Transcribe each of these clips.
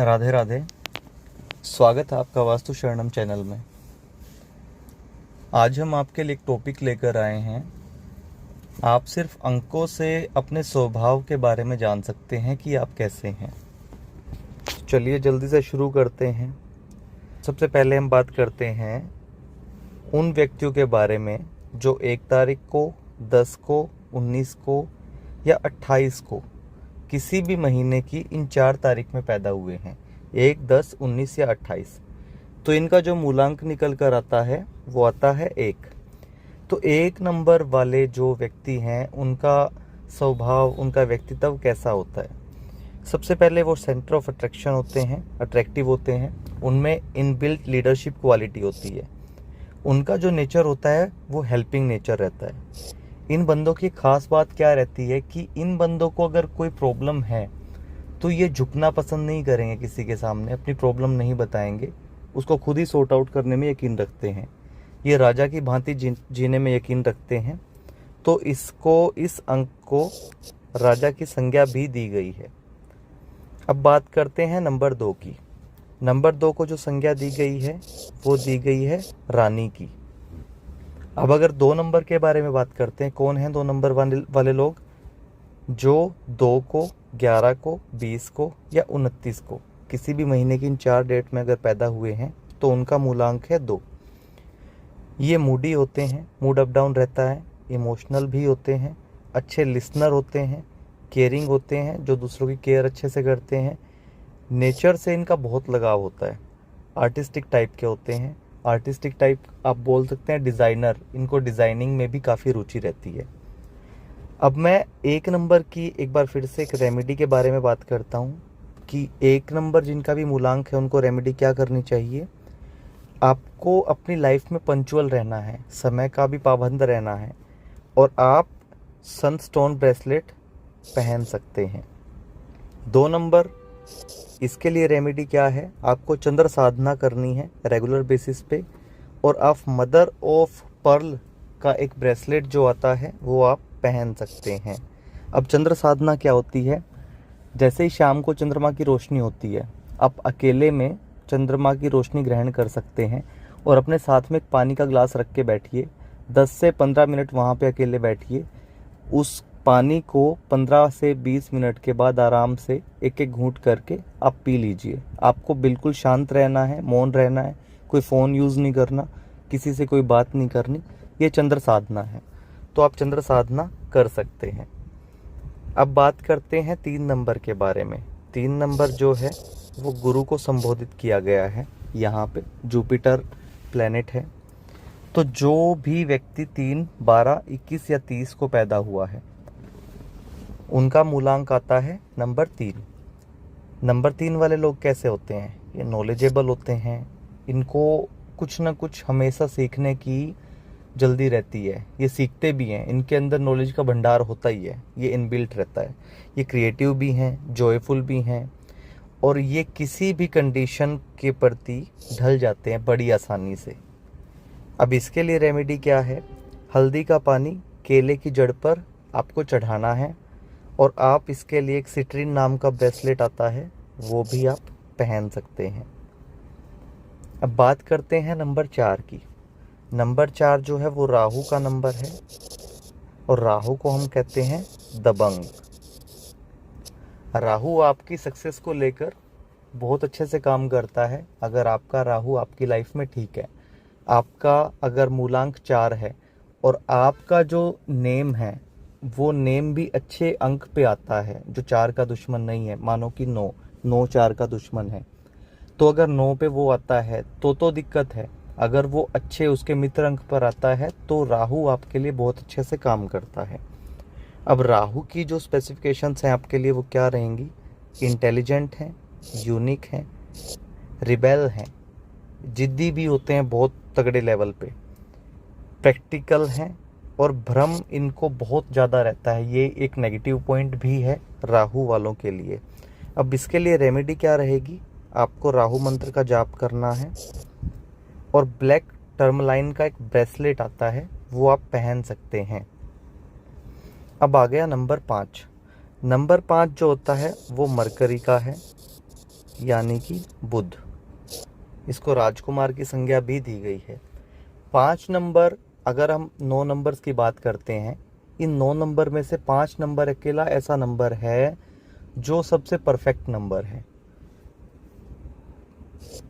राधे राधे। स्वागत है आपका वास्तु शरणम चैनल में। आज हम आपके लिए एक टॉपिक लेकर आए हैं। आप सिर्फ अंकों से अपने स्वभाव के बारे में जान सकते हैं कि आप कैसे हैं। चलिए जल्दी से शुरू करते हैं। सबसे पहले हम बात करते हैं उन व्यक्तियों के बारे में जो 1 तारीख को, 10 को, 19 को या 28 को, किसी भी महीने की इन 4 तारीख में पैदा हुए हैं, 1, 10, 19 या 28। तो इनका जो मूलांक निकल कर आता है वो आता है 1। तो 1 नंबर वाले जो व्यक्ति हैं उनका स्वभाव, उनका व्यक्तित्व कैसा होता है? सबसे पहले वो सेंटर ऑफ अट्रैक्शन होते हैं, अट्रैक्टिव होते हैं। उनमें इनबिल्ट लीडरशिप क्वालिटी होती है। उनका जो नेचर होता है वो हेल्पिंग नेचर रहता है। इन बंदों की खास बात क्या रहती है कि इन बंदों को अगर कोई प्रॉब्लम है तो ये झुकना पसंद नहीं करेंगे, किसी के सामने अपनी प्रॉब्लम नहीं बताएंगे, उसको खुद ही सॉर्ट आउट करने में यकीन रखते हैं। ये राजा की भांति जीने में यकीन रखते हैं। तो इस अंक को राजा की संज्ञा भी दी गई है। अब बात करते हैं नंबर 2 की। नंबर 2 को जो संज्ञा दी गई है वो दी गई है रानी की। अब अगर 2 नंबर के बारे में बात करते हैं, कौन है 2 नंबर वाले लोग? जो 2 को, 11 को, 20 को या 29 को, किसी भी महीने की इन 4 डेट में अगर पैदा हुए हैं तो उनका मूलांक है 2। ये मूडी होते हैं, मूड अप डाउन रहता है, इमोशनल भी होते हैं, अच्छे लिसनर होते हैं, केयरिंग होते हैं, जो दूसरों की केयर अच्छे से करते हैं। नेचर से इनका बहुत लगाव होता है। आर्टिस्टिक टाइप के होते हैं। आर्टिस्टिक टाइप आप बोल सकते हैं डिज़ाइनर। इनको डिज़ाइनिंग में भी काफ़ी रुचि रहती है। अब मैं 1 नंबर की एक बार फिर से एक रेमेडी के बारे में बात करता हूँ कि 1 नंबर जिनका भी मूलांक है उनको रेमेडी क्या करनी चाहिए। आपको अपनी लाइफ में पंचुअल रहना है, समय का भी पाबंद रहना है, और आप सनस्टोन ब्रेसलेट पहन सकते हैं। 2 नंबर, इसके लिए रेमेडी क्या है? आपको चंद्र साधना करनी है रेगुलर बेसिस पे, और आप मदर ऑफ पर्ल का एक ब्रेसलेट जो आता है वो आप पहन सकते हैं। अब चंद्र साधना क्या होती है? जैसे ही शाम को चंद्रमा की रोशनी होती है, आप अकेले में चंद्रमा की रोशनी ग्रहण कर सकते हैं और अपने साथ में एक पानी का ग्लास रख के बैठिए। 10 से 15 मिनट वहाँ पे अकेले बैठिए। उस पानी को 15 से 20 मिनट के बाद आराम से एक एक घूंट करके आप पी लीजिए। आपको बिल्कुल शांत रहना है, मौन रहना है, कोई फ़ोन यूज़ नहीं करना, किसी से कोई बात नहीं करनी। ये चंद्र साधना है, तो आप चंद्र साधना कर सकते हैं। अब बात करते हैं 3 नंबर के बारे में। 3 नंबर जो है वो गुरु को संबोधित किया गया है। यहाँ पे जुपिटर प्लेनेट है। तो जो भी व्यक्ति 3, 12, 21 या 30 को पैदा हुआ है उनका मूलांक आता है नंबर 3। नंबर 3 वाले लोग कैसे होते हैं? ये नॉलेजेबल होते हैं। इनको कुछ ना कुछ हमेशा सीखने की जल्दी रहती है। ये सीखते भी हैं, इनके अंदर नॉलेज का भंडार होता ही है, ये इनबिल्ट रहता है। ये क्रिएटिव भी हैं, जॉयफुल भी हैं, और ये किसी भी कंडीशन के प्रति ढल जाते हैं बड़ी आसानी से। अब इसके लिए रेमेडी क्या है? हल्दी का पानी केले की जड़ पर आपको चढ़ाना है, और आप इसके लिए एक सिट्रीन नाम का ब्रेसलेट आता है वो भी आप पहन सकते हैं। अब बात करते हैं नंबर 4 की। नंबर 4 जो है वो राहु का नंबर है, और राहु को हम कहते हैं दबंग। राहु आपकी सक्सेस को लेकर बहुत अच्छे से काम करता है। अगर आपका राहु आपकी लाइफ में ठीक है, आपका अगर मूलांक 4 है और आपका जो नेम है वो नेम भी अच्छे अंक पे आता है, जो 4 का दुश्मन नहीं है। मानो कि 9 4 का दुश्मन है, तो अगर 9 पे वो आता है तो दिक्कत है। अगर वो अच्छे उसके मित्र अंक पर आता है तो राहु आपके लिए बहुत अच्छे से काम करता है। अब राहु की जो स्पेसिफिकेशंस हैं आपके लिए वो क्या रहेंगी? इंटेलिजेंट हैं, यूनिक हैं, रिबेल हैं, जिद्दी भी होते हैं बहुत तगड़े लेवल पे, प्रैक्टिकल हैं, और भ्रम इनको बहुत ज़्यादा रहता है। ये एक नेगेटिव पॉइंट भी है राहु वालों के लिए। अब इसके लिए रेमेडी क्या रहेगी? आपको राहु मंत्र का जाप करना है, और ब्लैक टर्मलाइन का एक ब्रेसलेट आता है वो आप पहन सकते हैं। अब आ गया नंबर 5। नंबर 5 जो होता है वो मरकरी का है, यानी कि बुध। इसको राजकुमार की संज्ञा भी दी गई है। 5 नंबर, अगर हम 9 नंबर्स की बात करते हैं, इन 9 नंबर में से 5 नंबर अकेला ऐसा नंबर है जो सबसे परफेक्ट नंबर है।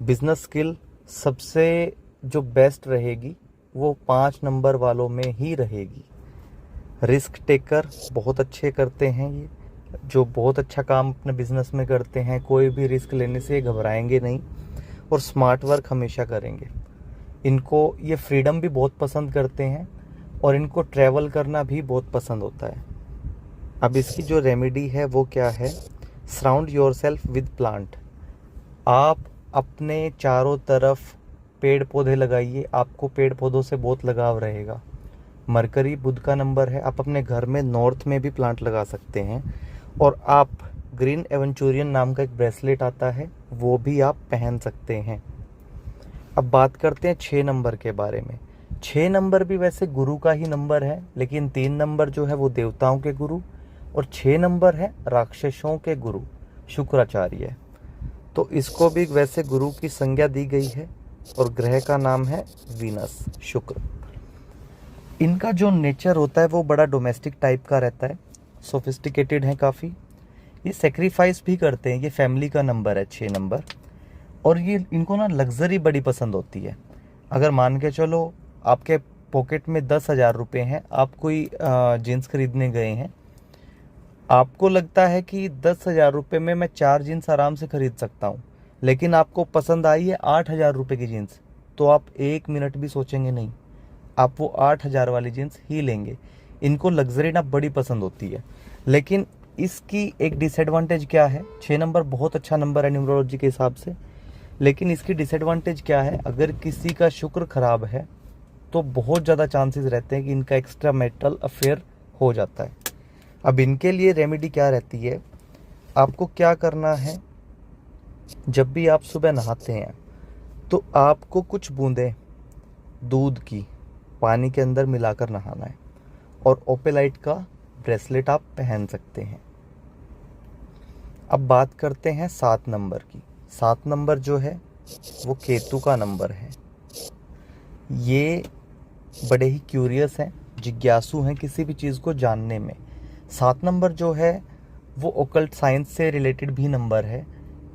बिजनेस स्किल सबसे जो बेस्ट रहेगी वो 5 नंबर वालों में ही रहेगी। रिस्क टेकर बहुत अच्छे करते हैं ये, जो बहुत अच्छा काम अपने बिजनेस में करते हैं, कोई भी रिस्क लेने से घबराएंगे नहीं और स्मार्ट वर्क हमेशा करेंगे। इनको ये फ्रीडम भी बहुत पसंद करते हैं और इनको ट्रैवल करना भी बहुत पसंद होता है। अब इसकी जो रेमेडी है वो क्या है? Surround yourself with plant. आप अपने चारों तरफ पेड़ पौधे लगाइए, आपको पेड़ पौधों से बहुत लगाव रहेगा। मरकरी बुध का नंबर है, आप अपने घर में नॉर्थ में भी प्लांट लगा सकते हैं। और आप ग्रीन एवेंचुरियन नाम का एक ब्रेसलेट आता है, वो भी आप पहन सकते हैं। अब बात करते हैं 6 नंबर के बारे में। 6 नंबर भी वैसे गुरु का ही नंबर है, लेकिन 3 नंबर जो है वो देवताओं के गुरु और 6 नंबर है राक्षसों के गुरु शुक्राचार्य। तो इसको भी वैसे गुरु की संज्ञा दी गई है और ग्रह का नाम है वीनस, शुक्र। इनका जो नेचर होता है वो बड़ा डोमेस्टिक टाइप का रहता है, सोफिस्टिकेटेड है काफ़ी। ये सेक्रीफाइस भी करते हैं, ये फैमिली का नंबर है 6 नंबर। और ये इनको ना लग्जरी बड़ी पसंद होती है। अगर मान के चलो आपके पॉकेट में 10,000 रुपये हैं, आप कोई जीन्स खरीदने गए हैं, आपको लगता है कि 10,000 रुपये में मैं 4 जीन्स आराम से खरीद सकता हूँ, लेकिन आपको पसंद आई है 8,000 रुपये की जीन्स, तो आप 1 मिनट भी सोचेंगे नहीं, आप वो 8,000 वाली जीन्स ही लेंगे। इनको लग्जरी ना बड़ी पसंद होती है। लेकिन इसकी एक डिसएडवांटेज क्या है? 6 नंबर बहुत अच्छा नंबर है न्यूमरोलॉजी के हिसाब से, लेकिन इसकी डिसएडवांटेज क्या है? अगर किसी का शुक्र खराब है तो बहुत ज़्यादा चांसेस रहते हैं कि इनका एक्स्ट्रा मैरिटल अफेयर हो जाता है। अब इनके लिए रेमेडी क्या रहती है? आपको क्या करना है, जब भी आप सुबह नहाते हैं तो आपको कुछ बूंदें दूध की पानी के अंदर मिलाकर नहाना है और ओपेलाइट का ब्रेसलेट आप पहन सकते हैं। अब बात करते हैं 7 नंबर की। 7 नंबर जो है वो केतु का नंबर है। ये बड़े ही क्यूरियस हैं, जिज्ञासु हैं किसी भी चीज़ को जानने में। 7 नंबर जो है वो ओकल्ट साइंस से रिलेटेड भी नंबर है।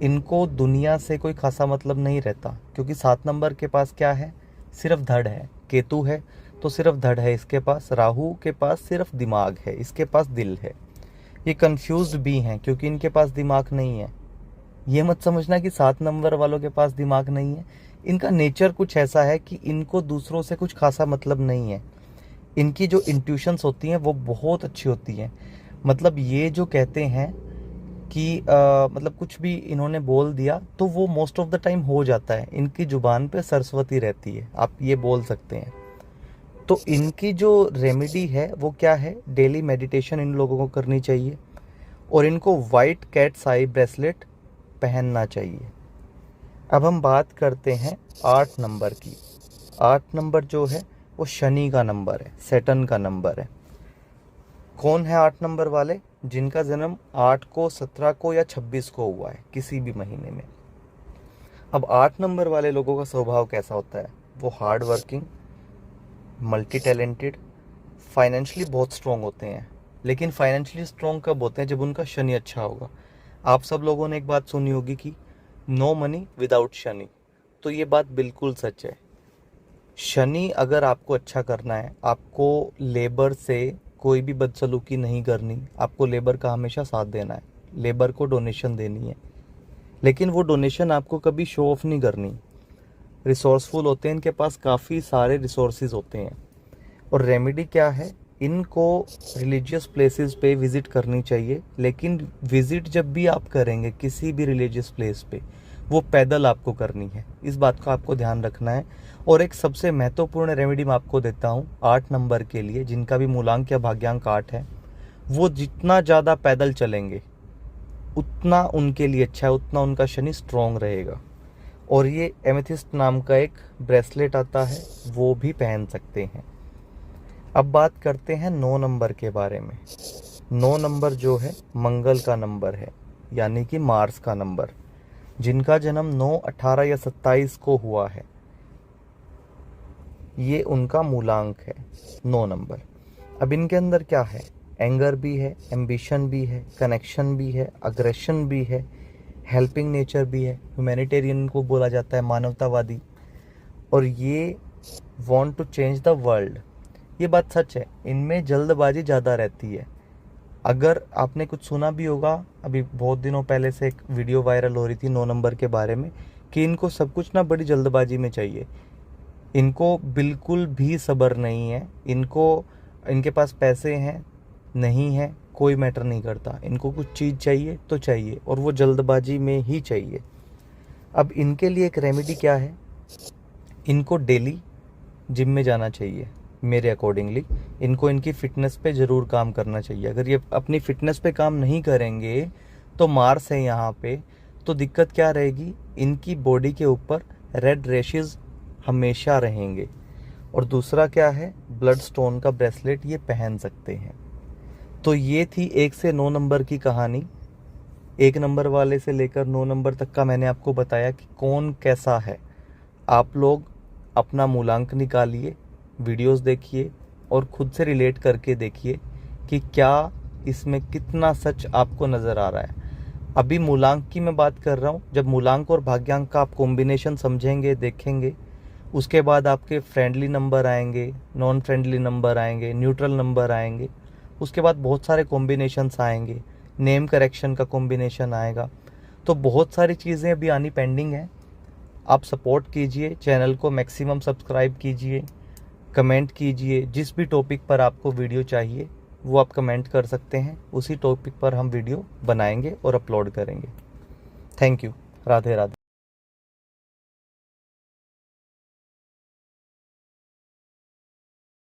इनको दुनिया से कोई खासा मतलब नहीं रहता, क्योंकि 7 नंबर के पास क्या है? सिर्फ धड़ है। केतु है तो सिर्फ धड़ है इसके पास, राहु के पास सिर्फ दिमाग है, इसके पास दिल है। ये कंफ्यूज्ड भी हैं क्योंकि इनके पास दिमाग नहीं है। ये मत समझना कि 7 नंबर वालों के पास दिमाग नहीं है। इनका नेचर कुछ ऐसा है कि इनको दूसरों से कुछ खासा मतलब नहीं है। इनकी जो इंट्यूशंस होती हैं वो बहुत अच्छी होती हैं। मतलब ये जो कहते हैं कि मतलब कुछ भी इन्होंने बोल दिया तो वो मोस्ट ऑफ द टाइम हो जाता है। इनकी जुबान पे सरस्वती रहती है, आप ये बोल सकते हैं। तो इनकी जो रेमेडी है वो क्या है? डेली मेडिटेशन इन लोगों को करनी चाहिए और इनको वाइट कैट्स आई ब्रेसलेट पहनना चाहिए। अब हम बात करते हैं 8 नंबर की। 8 नंबर जो है वो शनि का नंबर है, सैटर्न का नंबर है। कौन है 8 नंबर वाले? जिनका जन्म 8 को, 17 को या 26 को हुआ है, किसी भी महीने में। अब 8 नंबर वाले लोगों का स्वभाव कैसा होता है? वो hard working, multi talented, financially बहुत स्ट्रॉन्ग होते हैं। लेकिन फाइनेंशियली स्ट्रॉन्ग कब होते हैं? जब उनका शनि अच्छा होगा। आप सब लोगों ने एक बात सुनी होगी कि नो मनी विदाउट शनि, तो ये बात बिल्कुल सच है। शनि अगर आपको अच्छा करना है, आपको लेबर से कोई भी बदसलूकी नहीं करनी, आपको लेबर का हमेशा साथ देना है, लेबर को डोनेशन देनी है, लेकिन वो डोनेशन आपको कभी शो ऑफ नहीं करनी। रिसोर्सफुल होते हैं, इनके पास काफ़ी सारे रिसोर्सेज होते हैं। और रेमेडी क्या है? इनको रिलीजियस प्लेसेस पे विज़िट करनी चाहिए, लेकिन विज़िट जब भी आप करेंगे किसी भी रिलीजियस प्लेस पे, वो पैदल आपको करनी है। इस बात का आपको ध्यान रखना है। और एक सबसे महत्वपूर्ण रेमेडी मैं आपको देता हूँ 8 नंबर के लिए, जिनका भी मूलांक या भाग्यांक 8 है, वो जितना ज़्यादा पैदल चलेंगे उतना उनके लिए अच्छा है, उतना उनका शनि स्ट्रॉन्ग रहेगा। और ये एमेथिस्ट नाम का एक ब्रेसलेट आता है, वो भी पहन सकते हैं। अब बात करते हैं 9 नंबर के बारे में। 9 नंबर जो है मंगल का नंबर है, यानी कि मार्स का नंबर। जिनका जन्म 9, 18 या 27 को हुआ है, ये उनका मूलांक है 9 नंबर। अब इनके अंदर क्या है? एंगर भी है, एम्बिशन भी है, कनेक्शन भी है, अग्रेशन भी है, हेल्पिंग नेचर भी है, ह्यूमैनिटेरियन को बोला जाता है, मानवतावादी। और ये want to change the world. ये बात सच है, इनमें जल्दबाजी ज़्यादा रहती है। अगर आपने कुछ सुना भी होगा, अभी बहुत दिनों पहले से एक वीडियो वायरल हो रही थी 9 नंबर के बारे में, कि इनको सब कुछ ना बड़ी जल्दबाजी में चाहिए। इनको बिल्कुल भी सब्र नहीं है। इनके पास पैसे हैं नहीं है कोई मैटर नहीं करता, इनको कुछ चीज़ चाहिए तो चाहिए, और वो जल्दबाजी में ही चाहिए। अब इनके लिए एक रेमेडी क्या है? इनको डेली जिम में जाना चाहिए। मेरे अकॉर्डिंगली इनको इनकी फ़िटनेस पे ज़रूर काम करना चाहिए। अगर ये अपनी फ़िटनेस पे काम नहीं करेंगे तो मार्स है यहाँ पे, तो दिक्कत क्या रहेगी? इनकी बॉडी के ऊपर रेड रैशेज़ हमेशा रहेंगे। और दूसरा क्या है? ब्लड स्टोन का ब्रेसलेट ये पहन सकते हैं। तो ये थी 1 से 9 नंबर की कहानी। 1 नंबर वाले से लेकर 9 नंबर तक का मैंने आपको बताया कि कौन कैसा है। आप लोग अपना मूलांक निकालिए, वीडियोस देखिए और खुद से रिलेट करके देखिए कि क्या इसमें कितना सच आपको नज़र आ रहा है। अभी मूलांक की मैं बात कर रहा हूँ। जब मूलांक और भाग्यांक का आप कॉम्बिनेशन समझेंगे, देखेंगे, उसके बाद आपके फ्रेंडली नंबर आएंगे, नॉन फ्रेंडली नंबर आएंगे, न्यूट्रल नंबर आएंगे, उसके बाद बहुत सारे कॉम्बिनेशंस आएंगे, नेम करेक्शन का कॉम्बिनेशन आएगा। तो बहुत सारी चीज़ें अभी आनी पेंडिंग है। आप सपोर्ट कीजिए, चैनल को मैक्सिमम सब्सक्राइब कीजिए, कमेंट कीजिए। जिस भी टॉपिक पर आपको वीडियो चाहिए वो आप कमेंट कर सकते हैं, उसी टॉपिक पर हम वीडियो बनाएंगे और अपलोड करेंगे। Thank you. राधे राधे।